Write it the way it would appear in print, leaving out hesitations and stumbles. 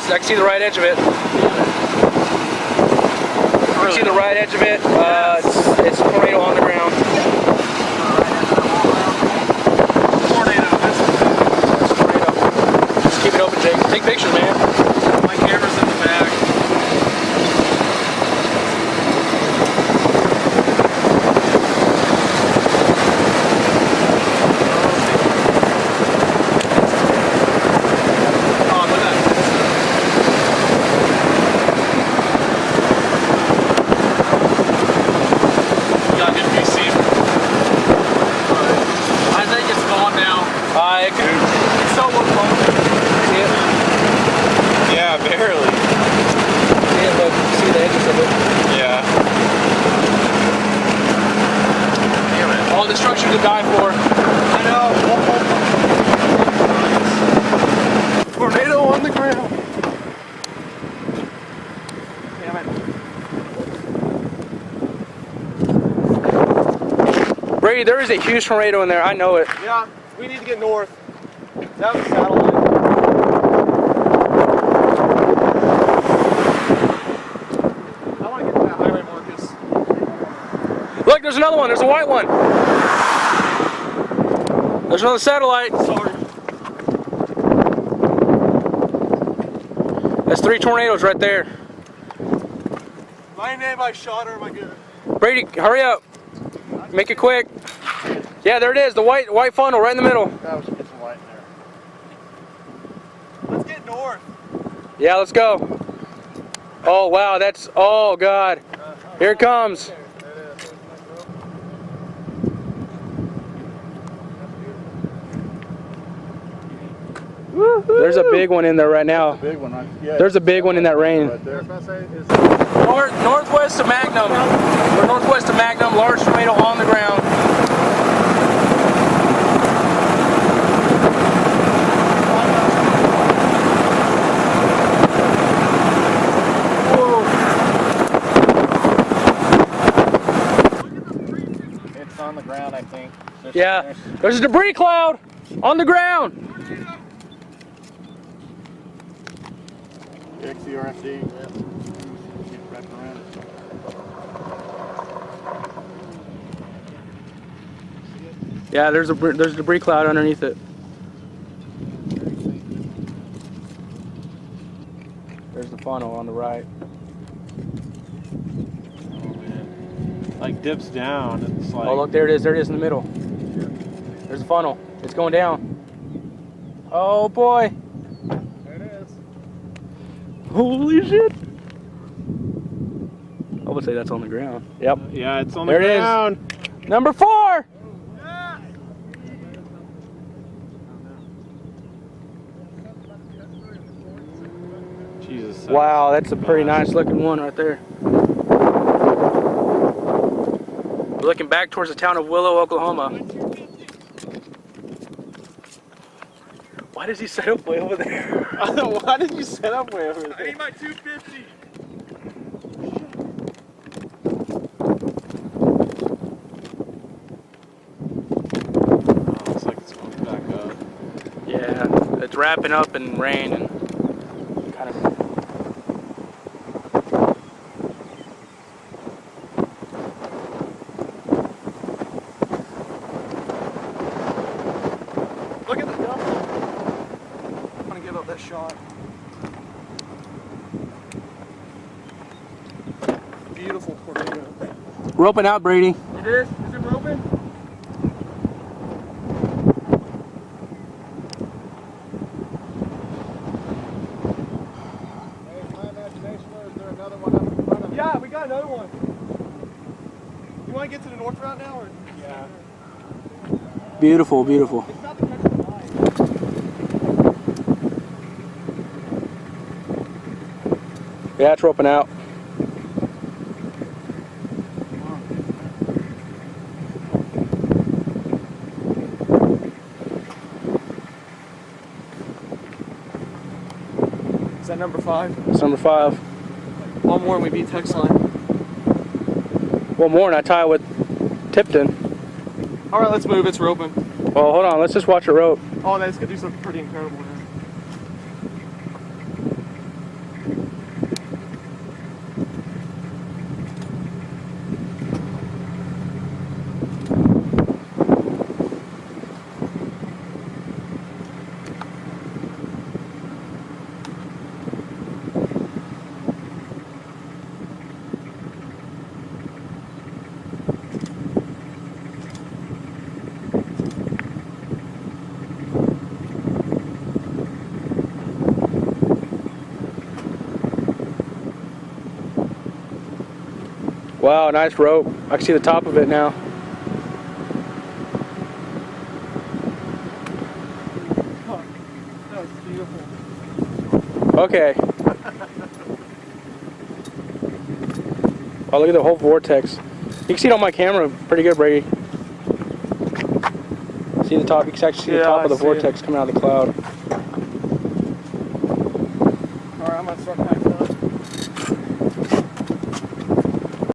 is. I can see the right edge of it. I can see the right edge of it. It's a tornado on the ground. Tornado. That's a tornado. Just keep it open, Jake. Take pictures, man. My camera's in the back. Yeah, barely. Yeah, look, see the edges of it. Yeah. Damn it. All destruction to die for. I know. Tornado on the ground. Damn it. Brady, there is a huge tornado in there. I know it. Yeah, we need to get north. That was a satellite. I want to get to that highway, Marcus. Look, there's another one. There's a white one. There's another satellite. Sorry. That's 3 tornadoes right there. Am I in anybody shot or am I good? Brady, hurry up. Make it quick. Yeah, there it is. The white funnel right in the middle. That was get some light in there. Let's get north. Yeah, let's go. Oh, wow. Oh, God. Here it comes. There's a big one in there right now. Big one, right? Yeah, there's a big one in that rain. Right there. Northwest of Mangum. We're northwest of Mangum. Large tornado on the ground. It's on the ground, I think. Yeah, there's a debris cloud on the ground. XCRFD, yeah. Wrap around it. Yeah, there's a debris cloud underneath it. There's the funnel on the right. Oh man. Like dips down. It's like. Oh look, there it is. There it is in the middle. There's the funnel. It's going down. Oh boy. There it is. Holy shit. I would say that's on the ground. Yep. Yeah, it's on the there ground. It is. Number 4. Jesus. Wow, that's a pretty nice looking one right there. We're looking back towards the town of Willow, Oklahoma. Why does he set up way over there? Why did you set up way over there? I need my 250. Oh, looks like it's going back up. Yeah, it's wrapping up in rain and kind of. Look at the dump. I'm gonna give up that shot. Beautiful tornado. Roping out, Brady. It is? Is it roping? Yeah, we got another one. You want to get to the north route now? Or? Yeah. Beautiful, beautiful. It's not the catch of the eye. Yeah, it's roping out. Is that number 5? It's number 5. One more and we beat text line. One more and I tie with Tipton. All right, let's move. It's roping. Well, hold on. Let's just watch it rope. Oh, that's gonna do something pretty incredible now. Wow, nice rope. I can see the top of it now. That was beautiful. Okay. Oh, look at the whole vortex. You can see it on my camera pretty good, Brady. See the top? You can actually see the top of the vortex coming out of the cloud. All right, I'm gonna start.